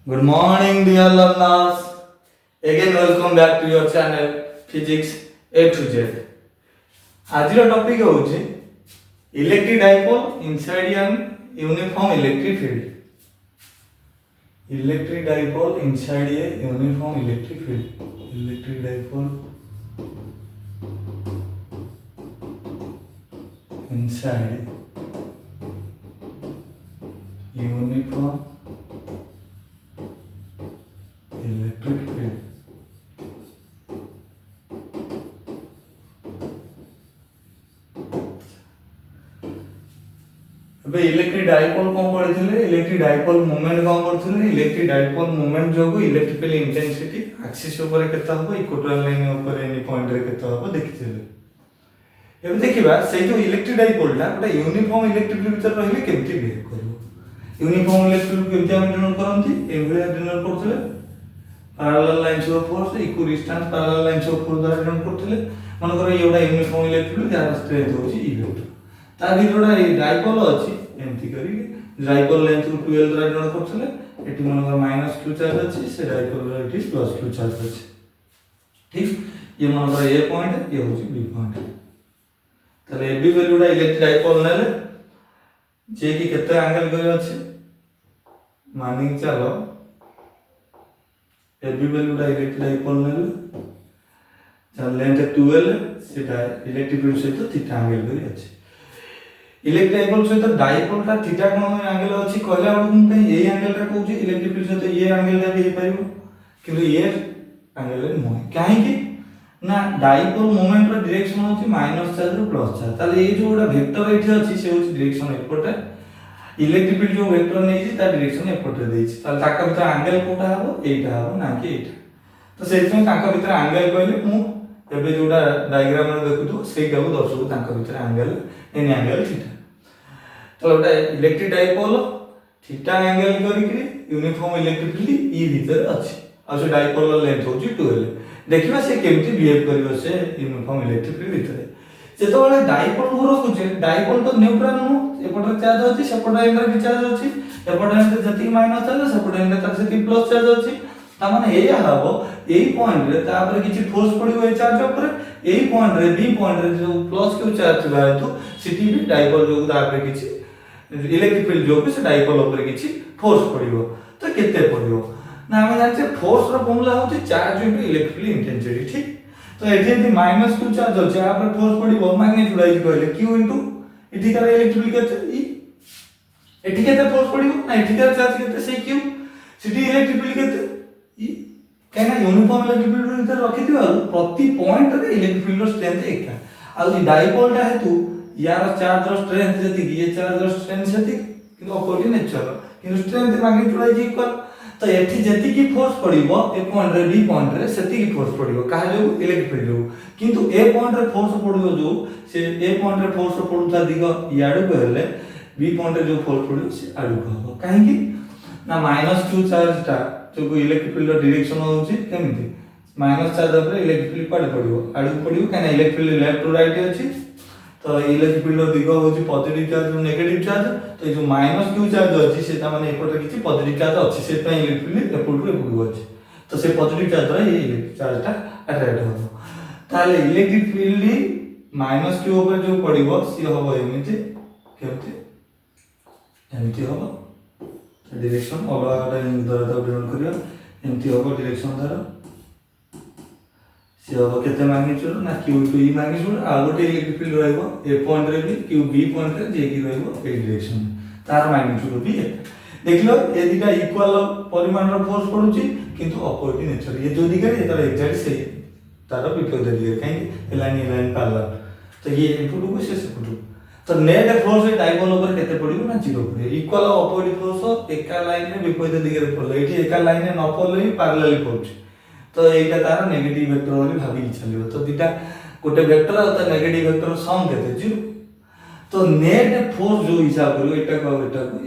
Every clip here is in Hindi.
Good morning, dear learners. Again, welcome back to your channel Physics A to Z. आज टॉपिक होचे electric dipole inside an uniform electric field. Electric dipole inside a uniform electric field. Electric dipole inside uniform electric field. अब इलेक्ट्रिक डाइपोल कौन पढ़ी इलेक्ट्रिक डाइपोल मोमेंट कौन करथिले इलेक्ट्रिक डाइपोल मोमेंट जो इलेक्ट्रिकल इंटेंसिटी एक्सिस ऊपर केते हबो इक्वेटोरियल लाइन ऊपर एनी पॉइंट रे केते हबो देखिथिले. एबे देखिबा से जो इलेक्ट्रिक डाइपोल टा गोटे यूनिफॉर्म इलेक्ट्रिक फील्ड भीतर रहिले केमति बिहेव करबो. यूनिफॉर्म इलेक्ट्रिक फील्ड केमति हम डिनोट करंती एभलिया डिनोट करथिले parallel lines of force equidistance parallel lines of force द्वारा डिनोट करथिले. मन कर एयोडा यूनिफॉर्म इलेक्ट्रिक फील्ड जार स्ट्रेंथ होची ई वेक्टर ता भीतरडा डाइपोल अछि एमती करी डाइपोल लेंथ 12 द्वारा डिनोट करथिले. एटी मन कर -q चार्ज अछि से डाइपोल रे इट इज +q चार्ज अछि. ठीक ये मन कर ए पॉइंट ये होची बी पॉइंट. तले ए बी वैल्यूडा इलेक्ट्रिक डाइपोल नेले जे की केते एंगल करे अछि मानिक चलो ए बी वैल्यूडा इलेक्ट्रिक डाइपोल नेले चल लेंथ 12 सेटा इलेक्ट्रिक फील्ड सहित थीटा एंगल करे अछि. इलेक्ट्रिक डाइपोल सहित डाइपोल का थीटा कोन एंगल अछि कहला बडू पे ए एंगल रा कहू जे इलेक्ट्रिक फील्ड सहित ए एंगल रा भी हे परिबो किंतु ए एंगल रे न काहे कि ना डाइपोल मोमेंट रो डायरेक्शन होची माइनस चार्ज रो प्लस चार्ज. ताले ए जो गोटा वेक्टर एठी अछि से होची डायरेक्शन एपटे इलेक्ट्रिक फील्ड जो वेक्टर नै छी ता डायरेक्शन एपटे देई छी. ताले ताका भीतर एंगल कोटा हबो एटा हबो ना कि एटा. तो सेति में ताका भीतर एंगल कहले मु एबे जोटा डायग्राम रे देखुतो सेटा को दर्शक ताका भीतर एंगल एनी एंगल थीटा. तो गोटा इलेक्ट्रिक डाइपोल थीटा एंगल करिकरी यूनिफॉर्म इलेक्ट्रिक फील्ड ई भीतर अछि आ से डाइपोल लेंथ होची 12. देखिबा से केमति बिहेव करियो से यूनिफॉर्म इलेक्ट्रिक फील्ड भीतर जेतो वाले डाइपोल को रखुचे डाइपोल तो न्यूट्रल नो एपटर चार्ज अछि सेपटर एंड रे चार्ज अछि एपटर एंड जति माइनस चार्ज सेपटर एंड तार से प्लस चार्ज अछि. ता माने ए हबो एई पॉइंट रे तापर किछि फोर्स पडियो ए चार्ज ऊपर एई पॉइंट रे बी पॉइंट रे जो प्लस क्यू चार्ज बा तो सिटी भी डाइपोल जो तापर किछि इलेक्ट्रिक फील्ड जो से डाइपोल ऊपर किछि फोर्स पडियो तो केते पडियो ना हम जानते फोर्स रो फॉर्मूला होची charge into electric field intensity. ठीक तो एठी यदि माइनस q चार्ज होची आ पर फोर्स पडिबो मैग्नीट्यूड आई कहले q इनटू एठी का इलेक्ट्रिक फील्ड केते ई एठी केते फोर्स पडिबो ना एठी का चार्ज केते से q सिटी इलेक्ट्रिक फील्ड केते ई कहना यूनिफॉर्म इलेक्ट्रिक फील्ड भीतर रखि दिबा प्रति पॉइंट रे इलेक्ट्रिक फील्ड रो स्ट्रेंथ एका आ ई डाइपोल टा हेतु यार चार्ज रो स्ट्रेंथ जति ये चार्ज रो स्ट्रेंथ जति कि अपोजिट नेचर कि स्ट्रेंथ मैग्नीट्यूड आई इक्वल. तो एठी जति की फोर्स पडिबो ए पॉइंट रे बी पॉइंट रे सेति की फोर्स पडिबो काहे जो इलेक्ट्रिक फील्ड जो किंतु ए पॉइंट रे फोर्स पडिबो जो से ए पॉइंट रे फोर्स पडुता दिगो याडू कहले बी पॉइंट रे जो फोर्स पडिबो से आडू कहबो काहे कि ना -q चार्ज ता जो इलेक्ट्रिक फील्ड रो डायरेक्शन होची केमिति माइनस चार्ज ऊपर इलेक्ट्रिक फील्ड पड पडिबो आडू पडिबो काहे electric field left to right अछि. तो इलेक्ट्रिक फील्ड रो दिगो होची पॉजिटिव चार्ज और नेगेटिव चार्ज. तो जो -q चार्ज अछि सेटा माने एपटे किछि पॉजिटिव चार्ज अछि सेटा इलेक्ट्रिक फील्ड एपटे एपटे अछि तो से पॉजिटिव चार्ज रे ये इलेक्ट्रिक चार्ज ता अट्रैक्ट होबो. ताले इलेक्ट्रिक फील्ड -q ऊपर जो पडिबो सी होबो एमिति केमति एमिति होबो डायरेक्शन अलग द्वारा तो डिनोट करियो एमिति होबो डायरेक्शन द्वारा से होबो केते मैग्नीट्यूड ना q टू ई मैग्नीट्यूड आ गोटे इलेक्ट्रिक फील्ड रहइबो ए पॉइंट रे भी q b पॉइंट रे जे की रहइबो ए डायरेक्शन तार मैग्नीट्यूड भी देखलो ए दिटा इक्वल परिमाण रो फोर्स पडुची किंतु अपोजिट नेचर ये जो दिगरे ये तार एग्जैक्ट से तार विपरीत दिगरे काहे लाइन पैरेलल तो ये इनपुट को से पुट तो नेट फोर्स ए डाइपोल ऊपर केते पडिबो ना 0 पडिबो इक्वल अपोजिट फोर्स एका लाइन रे विपरीत दिगरे पडलो एठी एका लाइन रे न पडलो पैरेलल पडुची तो एटा तार नेगेटिव वेक्टर बोली भाबी चलिबो. तो दिटा गोटे वेक्टर और ता नेगेटिव वेक्टर सम केते 0. तो नेट फोर्स जो हिसाब करियो एटा को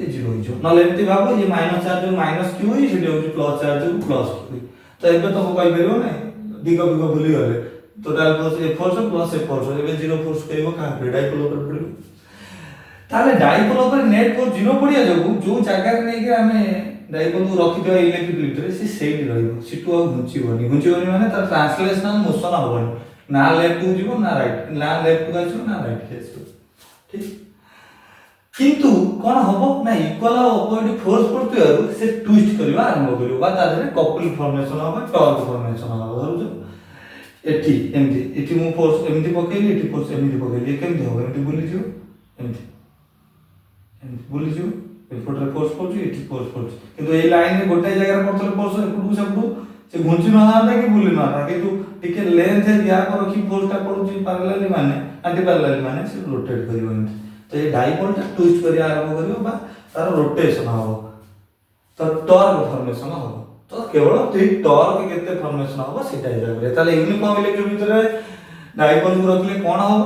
ये 0 हो जो नले एमति भाबो ये माइनस चार्ज जो माइनस q ही सेटे हो प्लस चार्ज जो प्लस q. तो एबे तो कहि परियो नै दिगो बिगो भूली गले total force a force plus a force एबे 0 फोर्स कहिबो का डाइपोल ऊपर पडिबो ताले डाइपोल ऊपर नेट फोर्स 0 पड़िया जो जगह रे नै के हमें डाइपोल को रखि दियो इलेक्ट्रिक फील्ड रे से सेट रहइबो सिटु आ घुंचीबनी माने तार ट्रांसलेशनल मोशन होबनी ना लेफ्ट को जीवो ना राइट ना लेफ्ट को आछो ना राइट के आछो ठीक किंतु कोन हबो ना इक्वल अपोजिट फोर्स पड़तियारु से ट्विस्ट करबा आरंभ करियो बा तादरे कपल फॉर्मेशन होबा टॉर्क फॉर्मेशन होबा धरु एठी एमती एठी मु फोर्स एमती पकेली एठी फोर्स एमती पकेली केमती हो एमती बुली जियो एमती एमती बुली जियो एफोर्ट रे फोर्स पड़छ एठी फोर्स पड़छ किंतु ए लाइन रे गोटे जगह पड़तले फोर्स एपटू सेपटू से घुंची न हाता कि बुली न हाता किंतु टिके लेंथ गैप रखी फोर्स टा पड़छ पैरेलली माने एंटी पैरेलली माने से रोटेट करियो एमती तो ये डाइपोल टा ट्विस्ट करिया आरंभ करियो बा तार रोटेशन हो तो टॉर्क फॉर्मेशन हो तो केवल ती टॉर्क केते फॉर्मेशन हो सेटा हिसाब ताले यूनिफॉर्म इलेक्ट्रिक भीतर डाइपोल को रखले कोन हो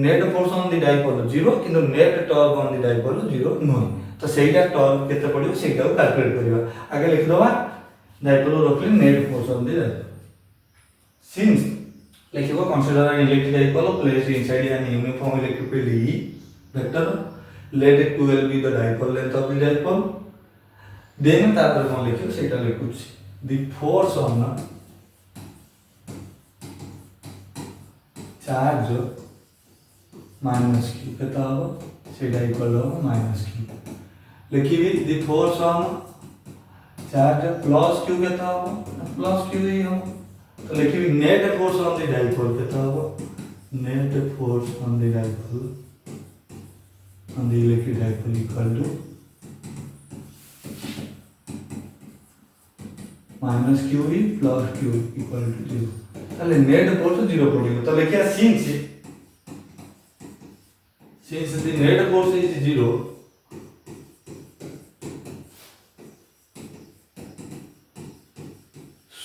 net force on the dipole 0 किंतु net torque on the dipole 0 नो तो सेटा टॉर्क केते पड़ियो सेटा को कैलकुलेट करियो आगे लिख दबा डाइपोल रखले नेट फोर्स ऑन द सिंस लिखिबो consider an electric dipole placed inside an uniform electric field E vector let it 12 be the dipole length of the dipole then तापर कोन लिखियो सेटा लिखुछ the force on charge minus q केता हो सेटा इक्वल हो minus q लिखिबी the force on charge plus q केता हो plus q ही हो तो लिखिबी net force on the dipole केता हो net force on the dipole on the electric dipole equal to minus QE plus Q equal to 0 ताले net force 0 पड़ेगा तो लिखिया since the net force is 0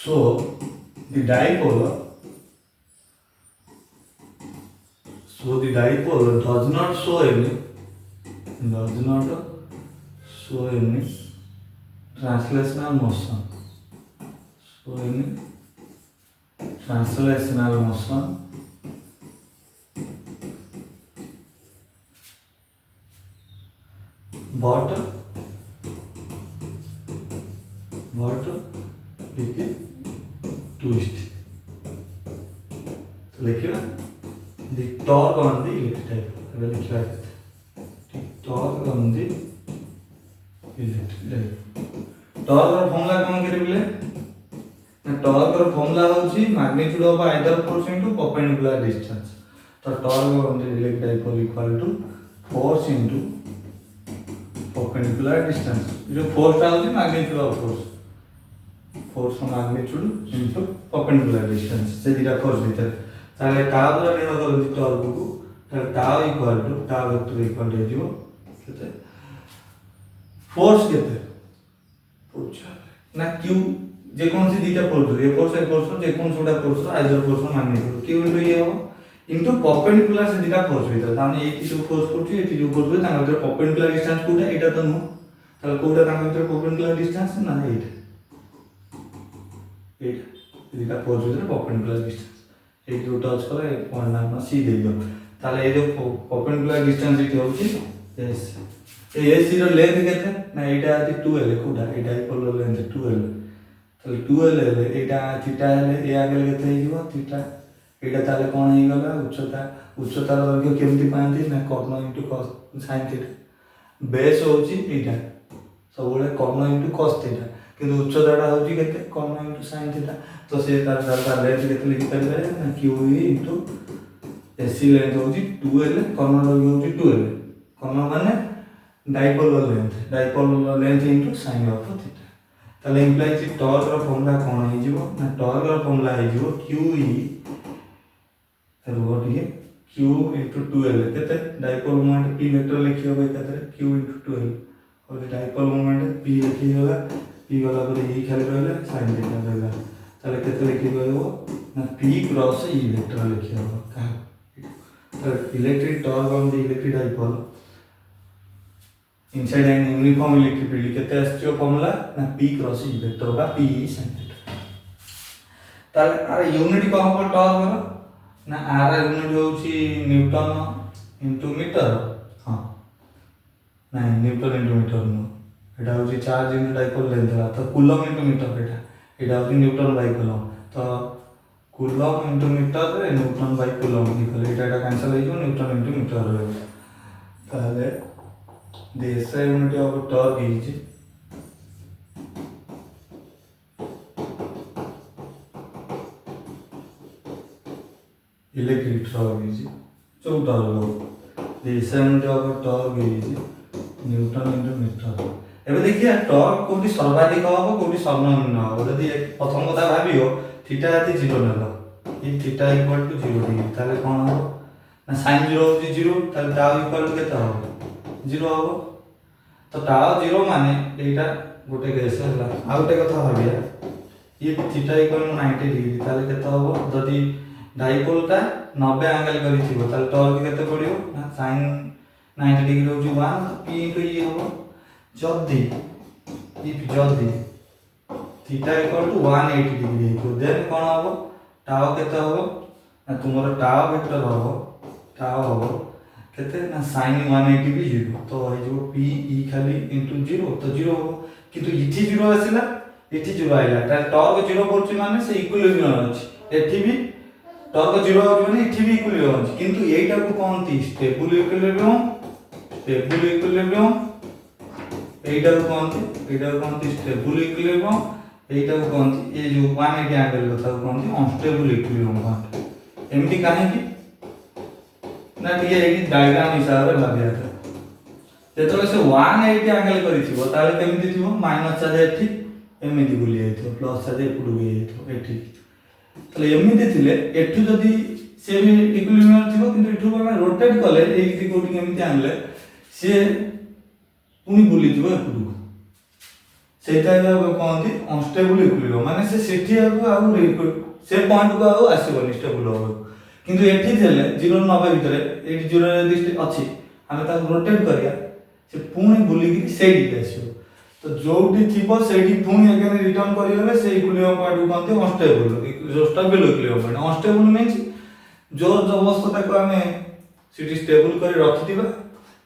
so the dipole does not show any translational motion but it is twist तो लिखिए the torque on the electric dipole लिखिए torque on the electric dipole torque ର फॉर्मूला कोन करिबले ना torque ର फॉर्मूला होची magnitude of either force into perpendicular distance तो torque on the electric dipole equal to force into perpendicular distance जो force टा होची magnitude of force magnitude into perpendicular distance से दिरा force भीतर ताले टाउ रा निर्णय करथि torque को ताले tau equal to tau vector equal to zero केते फोर्स केते पूछा ना क्यू जे कोन सी दीटा फोर्स ये फोर्स जे कोन सोडा फोर्स आइजर फोर्स मैग्नीट्यूड क्यू इनटू ये हो इनटू परपेंडिकुलर से दीटा फोर्स भीतर ताने एटी जो फोर्स पड़छि एटी जो फोर्स तांगा भीतर परपेंडिकुलर डिस्टेंस कोडा एटा त नो ताले कोडा तांगा भीतर परपेंडिकुलर डिस्टेंस ना एटा दीटा फोर्स भीतर परपेंडिकुलर डिस्टेंस एक जो टच करे पॉइंट नाम सी दे दियो ताले ए जो परपेंडिकुलर डिस्टेंस इट होछि एस एस रो लेंथ केते ना एटा आती 2l कोडा एटा इक्वल लेंथ 2l ताले 2l एटा थीटा ए आगे केते हिजो थीटा एटा ताले कोन हे गला उच्चता दैर्घ्य केमति पांती ना कॉर्न इनटू cos sin थीटा बेस होछि एटा सब बळे कॉर्न इनटू cos थीटा किंतु उच्चताटा होछि केते कॉर्न इनटू sin थीटा तो से तार लेंथ केते लिखि परबे ना q इनटू एसी लेंथ होछि 2l कॉर्न दैर्घ्य होछि 2l कॉर्न माने dipole length into sin of theta ताले इंप्लाइज टॉर्क रो फॉर्मूला कोन हे जिवो ना टॉर्क रो फॉर्मूला हे जिवो QE ताले व्हाट ये Q इनटू 2l केते डाइपोल मोमेंट P वेक्टर लिखियो बे केते Q इनटू 2l और डाइपोल मोमेंट P लिखि होला P वाला पर E खाली रहला sin थीटा रहला ताले केते लिखि गयो ना P क्रॉस E वेक्टर लिखियो का तो electric torque on the electric dipole inside an uniform electric field केते आछियो फॉर्मूला ना P क्रॉस E वेक्टर बा P sin थीटा ताले आर यूनिट को हम टॉर्क करो ना आर यूनिट होची न्यूटन इनटू मीटर हां ନାଇଁ ନ୍ୟୁଟନ ଇଣ୍ଟୁ ମିଟର ନୁହଁ, ଏଇଟା ହେଉଛି ଚାର୍ଜ ଇଣ୍ଟୁ ଡାଇପୋଲ ଲେନ୍ଥ ହେଲା, ତ କୁଲମ ଇଣ୍ଟୁ ମିଟର ଏଇଟା ହେଉଛି ନ୍ୟୁଟନ ବାଇ କୁଲମ, ତ କୁଲମ ଇଣ୍ଟୁ ମିଟରରେ ନ୍ୟୁଟନ ବାଇ କୁଲମ ଇକ୍ୱାଲ ଏଇଟା କ୍ୟାନସଲ ହେଇଯିବ, ନ୍ୟୁଟନ ଇଣ୍ଟୁ ମିଟର ରହିବ। ତାହେଲେ the SI unit of torque is electric torque is जो torque the SI unit of torque is newton into metre. एबे देखिए टॉर्क कोठी सर्वाधिक हबो कोठी सर्वनिम्न हबो, यदि प्रथम कथा भाबियो थीटा यदि 0 नेलो इ थीटा इक्वल टू 0 डिग्री ताले कोन हबो ना sin 0 होची 0 ताले टाउ इक्वल टू केता हबो 0 हबो, तो टाउ 0 माने एटा गोटे केस हला। आ गोटे कथा भाबिया ये थीटा इक्वल टू 90 डिग्री ताले केता हबो, यदि डाइपोलटा 90 एंगल करी थिबो ताले टॉर्क केते पडियो ना sin 90 डिग्री होची 1 p इनटू e हबो, जदी थीटा इक्वल टू 180 डिग्री हो देन कोन हबो टाउ केते हबो ना तुमरो टाउ वेक्टर हबो केते ना sin 180 भी 0, तो हे जो p e खाली इनटू 0 तो 0 हबो, किंतु इठी 0 आसिला इठी 0 आइला ता टॉर्क 0 पड़छि माने से इक्विलिब्रियम अछि, एठी भी टॉर्क 0 होछि माने इठी भी इक्विलिब्रियम अछि, किंतु एटा को कोनती स्टेबल इक्विलिब्रियम एटा को कोनती स्टेबल इक्विलिब्रियम, एटा को कोनती ए जो 180 एंगल कथा को कोनती अनस्टेबल इक्विलिब्रियम कोनती। एमती काहे कि ना ये एक डायग्राम हिसाब रे भाबिया था जेतले से 180 एंगल करी थिबो ताले केमिति थिबो माइनस चार्ज एठी एमिति बुली आइथो प्लस चार्ज एपुडु गई आइथो एठी, तले एमिति थिले एठु जदी से भी इक्विलिब्रियम थिबो, किंतु एठु हम रोटेट कले एठी कोठी केमिति आनले से पुनी बुली थिबो एपुडु, सेटा कोनती अनस्टेबल इक्विलिब्रियम माने से सेठी आ से पॉइंट को आसीबो स्टेबल हो, किंतु एठी थेले 0 90 भितरे एठी 0 यदि अछि हम ता रोटेट करिया से पुनी बुली कि सेठी आसीबो, तो जोठी थिबो सेठी पुनी अगेन रिटर्न करियले से इक्विलिब्रियम पॉइंट को कोनती अनस्टेबल, जो stable equilibrium point unstable means जो जबरदस्त ताको हमें सिटी स्टेबल करी रखिदिबा,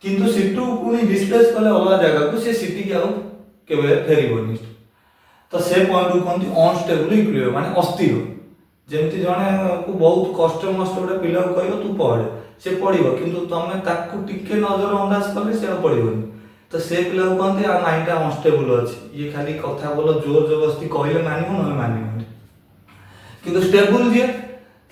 किंतु सिटू पुनी डिस्प्लेस कले अलग जगह को से सिटी के आउ केबे फेरिबोनी, तो से पॉइंट को कोनती अनस्टेबल इक्विलिब्रियम माने अस्थिर, जेमति जने को बहुत कष्ट मस्त गोटे पिला कहयो तू पढ़ से पढ़िबो, किंतु तमे ताकू टिके नजर अंदाज कले से पढ़िबोनी, तो से पिला को कहते आ माइंडटा अनस्टेबल अछि, ये खाली कथा बोलो जोर जबरदस्ती कहले मानिबो न मानिबो, किंतु स्टेबल जे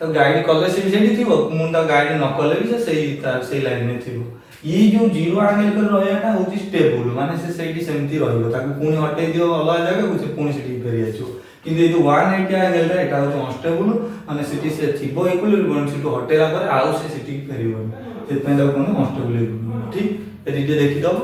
तो गाइड कले से भी सेठी थिबो मुंडा गाइड न कले भी से सही लाइन में थिबो। ये जो 0 एंगल कर रहयाटा होची स्टेबल माने से सेठी सेमति रहइबो, ताकू पुनी हटे दियो अलग जगह को से पुनी सेठी फेरि आछो, किंतु ये जो 180 एंगल रे एटा होची अनस्टेबल माने सेठी से थिबो इक्विलिब्रियम सेठी हटेला पर आउ से सेठी फेरिबो, से पेंडा कोन अनस्टेबल इक्विलिब्रियम। ठीक ए दिटे देखि दबो।